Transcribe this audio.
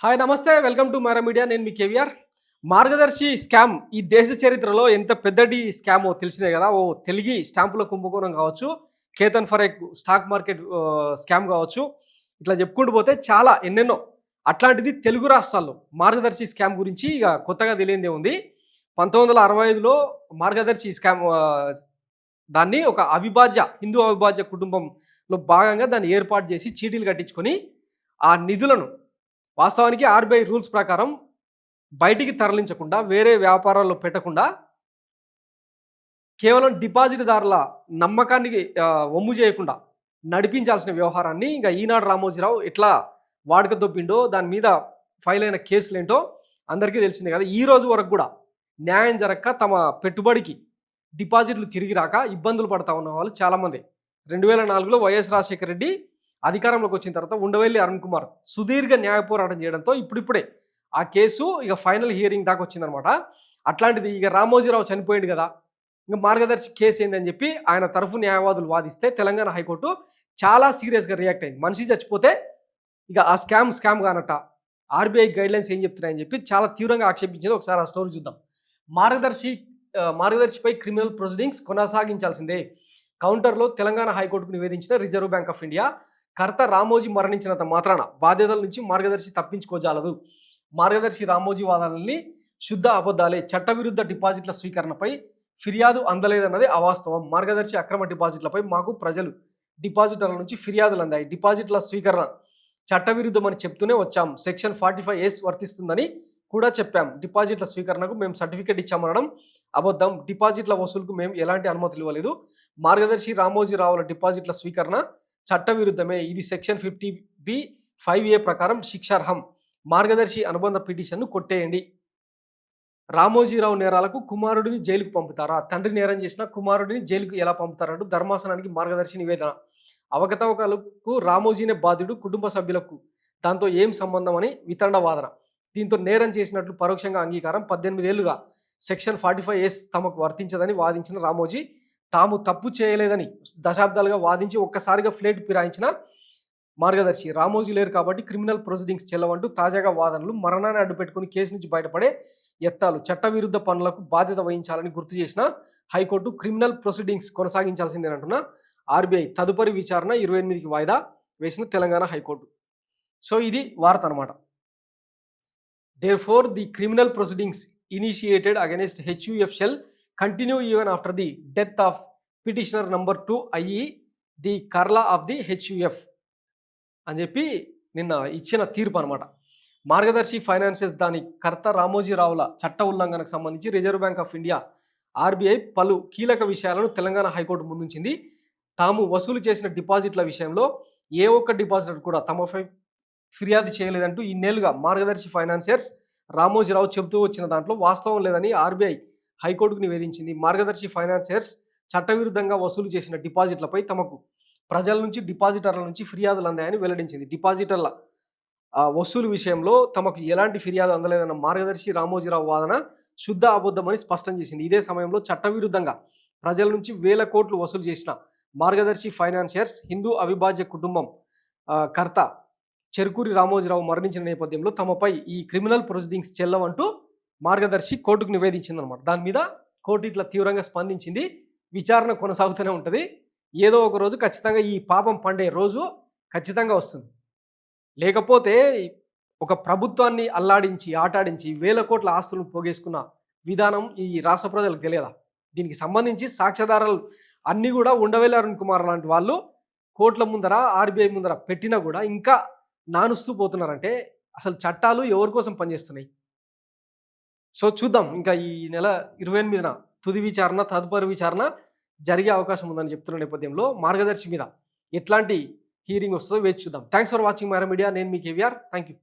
Hi నమస్తే welcome to Myra Media. నేను మీ కేవీఆర్. మార్గదర్శి స్కామ్ ఈ దేశ చరిత్రలో ఎంత పెద్దటి స్కామో తెలిసిందే కదా. ఓ తెలుగు స్టాంపుల కుంభకోణం కావచ్చు, Ketan Parekh stock market scam కావచ్చు, ఇట్లా చెప్పుకుంటూ పోతే చాలా ఎన్నెన్నో. అట్లాంటిది తెలుగు రాష్ట్రాల్లో మార్గదర్శి స్కామ్ గురించి ఇక కొత్తగా తెలియందే ఉంది. 1965లో మార్గదర్శి స్కామ్ దాన్ని ఒక హిందూ అవిభాజ్య కుటుంబంలో భాగంగా దాన్ని ఏర్పాటు చేసి చీటీలు కట్టించుకొని ఆ నిధులను వాస్తవానికి ఆర్బీఐ రూల్స్ ప్రకారం బయటికి తరలించకుండా, వేరే వ్యాపారాల్లో పెట్టకుండా, కేవలం డిపాజిట్‌దారుల నమ్మకానికి వమ్ము చేయకుండా నడిపించాల్సిన వ్యవహారాన్ని ఇంక ఈనాడు రామోజీరావు ఎట్లా వాడుక దొబ్బిండో, దాని మీద ఫైల్ అయిన కేసులేంటో అందరికీ తెలిసిందే కదా. ఈ రోజు వరకు కూడా న్యాయం జరగక తమ పెట్టుబడికి డిపాజిట్లు తిరిగి రాక ఇబ్బందులు పడతా ఉన్న వాళ్ళు చాలామంది. 2004లో వైఎస్ రాజశేఖర రెడ్డి అధికారంలోకి వచ్చిన తర్వాత ఉండవెల్లి అరుణ్ కుమార్ సుదీర్ఘ న్యాయ పోరాటం చేయడంతో ఇప్పుడిప్పుడే ఆ కేసు ఇక ఫైనల్ హియరింగ్ దాకా వచ్చిందనమాట. అట్లాంటిది ఇక రామోజీరావు చనిపోయాడు కదా, ఇంకా మార్గదర్శి కేసు ఏందని చెప్పి ఆయన తరఫు న్యాయవాదులు వాదిస్తే తెలంగాణ హైకోర్టు చాలా సీరియస్గా రియాక్ట్ అయింది. మనిషి చచ్చిపోతే ఇక ఆ స్కామ్ కానట్ట, ఆర్బీఐ గైడ్లైన్స్ ఏం చెప్తున్నాయని చెప్పి చాలా తీవ్రంగా ఆక్షేపించింది. ఒకసారి ఆ స్టోరీ చూద్దాం. మార్గదర్శిపై క్రిమినల్ ప్రొసీడింగ్స్ కొనసాగించాల్సిందే. కౌంటర్లో తెలంగాణ హైకోర్టుకు నివేదించిన రిజర్వ్ బ్యాంక్ ఆఫ్ ఇండియా కర్త రామోజీ మరణించినంత మాత్రాన బాధ్యతల నుంచి మార్గదర్శి తప్పించుకోజాలదు. మార్గదర్శి రామోజీ వాదనల్ని శుద్ధ అబద్ధాలే. చట్టవిరుద్ధ డిపాజిట్ల స్వీకరణపై ఫిర్యాదు అందలేదన్నది అవాస్తవం. మార్గదర్శి అక్రమ డిపాజిట్లపై మాకు ప్రజలు డిపాజిటర్ల నుంచి ఫిర్యాదులు అందాయి. డిపాజిట్ల స్వీకరణ చట్టవిరుద్ధమని చెప్తూనే వచ్చాం. సెక్షన్ 45S వర్తిస్తుందని కూడా చెప్పాం. డిపాజిట్ల స్వీకరణకు మేము సర్టిఫికేట్ ఇచ్చామనడం అబద్ధం. డిపాజిట్ల వసూలుకు మేము ఎలాంటి అనుమతులు ఇవ్వలేదు. మార్గదర్శి రామోజీరావుల డిపాజిట్ల స్వీకరణ చట్టవిరుద్ధమే. ఇది సెక్షన్ 50B(5)A ప్రకారం శిక్షార్హం. మార్గదర్శి అనుబంధ పిటిషన్ను కొట్టేయండి. రామోజీరావు నేరాలకు కుమారుడిని జైలుకు పంపుతారా? తండ్రి నేరం చేసిన కుమారుడిని జైలుకు ఎలా పంపుతారంటూ ధర్మాసనానికి మార్గదర్శి నివేదన. అవకతవకలకు రామోజీనే బాధ్యుడు, కుటుంబ సభ్యులకు దాంతో ఏం సంబంధం అని వితండ వాదన. దీంతో నేరం చేసినట్లు పరోక్షంగా అంగీకారం. 18 ఏళ్లుగా సెక్షన్ 45S తమకు వర్తించదని వాదించిన రామోజీ తాము తప్పు చేయలేదని దశాబ్దాలుగా వాదించి ఒక్కసారిగా ఫ్లేట్ ఫిరాయించిన మార్గదర్శి రామోజీ లేరు కాబట్టి క్రిమినల్ ప్రొసీడింగ్స్ చెల్లవంటూ తాజాగా వాదనలు. మరణాన్ని అడ్డుపెట్టుకుని కేసు నుంచి బయటపడే ఎత్తాలు. చట్టవిరుద్ధ పనులకు బాధ్యత వహించాలని గుర్తు చేసిన హైకోర్టు క్రిమినల్ ప్రొసీడింగ్స్ కొనసాగించాల్సిందేనంటున్న ఆర్బీఐ తదుపరి విచారణ 28కి వాయిదా వేసిన తెలంగాణ హైకోర్టు. సో ఇది వార్త అనమాట. Therefore, the criminal proceedings initiated against HUF shall continue even after the death of petitioner number 2, i.e. the Karla of the HUF అని చెప్పి నిన్న ఇచ్చిన తీర్పు అనమాట. మార్గదర్శి ఫైనాన్సెస్ దాని కర్త రామోజీరావుల చట్ట ఉల్లంఘనకు సంబంధించి reserve bank of India RBI పలు కీలక విషయాలను తెలంగాణ హైకోర్టు ముందుంచింది. తాము వసూలు చేసిన డిపాజిట్ల విషయంలో ఏ ఒక్క డిపాజిటర్ కూడా తమపై ఫిర్యాదు చేయలేదంటూ ఇన్నేళ్లుగా మార్గదర్శి ఫైనాన్సియర్స్ రామోజీరావు చెబుతూ వచ్చిన దాంట్లో వాస్తవం లేదని ఆర్బీఐ హైకోర్టుకు నివేదించింది. మార్గదర్శి ఫైనాన్సియర్స్ చట్టవిరుద్ధంగా వసూలు చేసిన డిపాజిట్లపై తమకు ప్రజల నుంచి, డిపాజిటర్ల నుంచి ఫిర్యాదులు అందాయని వెల్లడించింది. డిపాజిటర్ల వసూలు విషయంలో తమకు ఎలాంటి ఫిర్యాదు అందలేదన్న మార్గదర్శి రామోజీరావు వాదన శుద్ధ అబద్ధమని స్పష్టం చేసింది. ఇదే సమయంలో చట్టవిరుద్ధంగా ప్రజల నుంచి వేల కోట్లు వసూలు చేసిన మార్గదర్శి ఫైనాన్సియర్స్ హిందూ అవిభాజ్య కుటుంబం కర్త చెరుకూరి రామోజీరావు మరణించిన నేపథ్యంలో తమపై ఈ క్రిమినల్ ప్రొసీడింగ్స్ చెల్లవంటూ మార్గదర్శి కోర్టుకు నివేదించిందనమాట. దాని మీద కోర్టు ఇట్లా తీవ్రంగా స్పందించింది. విచారణ కొనసాగుతూనే ఉంటుంది. ఏదో ఒక రోజు ఖచ్చితంగా ఈ పాపం పండే రోజు ఖచ్చితంగా వస్తుంది. లేకపోతే ఒక ప్రభుత్వాన్ని అల్లాడించి, ఆటాడించి వేల కోట్ల ఆస్తులను పోగేసుకున్న విధానం ఈ రాష్ట్ర ప్రజలకు తెలియదా? దీనికి సంబంధించి సాక్ష్యాధారాలు అన్నీ కూడా ఉండవెల్లి అరుణ్ కుమార్ లాంటి వాళ్ళు కోర్టుల ముందర, ఆర్బీఐ ముందర పెట్టినా కూడా ఇంకా నానుస్తూ పోతున్నారంటే అసలు చట్టాలు ఎవరి కోసం పనిచేస్తున్నాయి? సో చూద్దాం. ఇంకా ఈ నెల 28న తుది విచారణ, తదుపరి విచారణ జరిగే అవకాశం ఉందని చెప్తున్న నేపథ్యంలో మార్గదర్శి మీద ఎట్లాంటి హీరింగ్ వస్తుందో వేచి చూద్దాం. Thanks for watching Myra Media. నేను మీ కేవీఆర్. Thank you.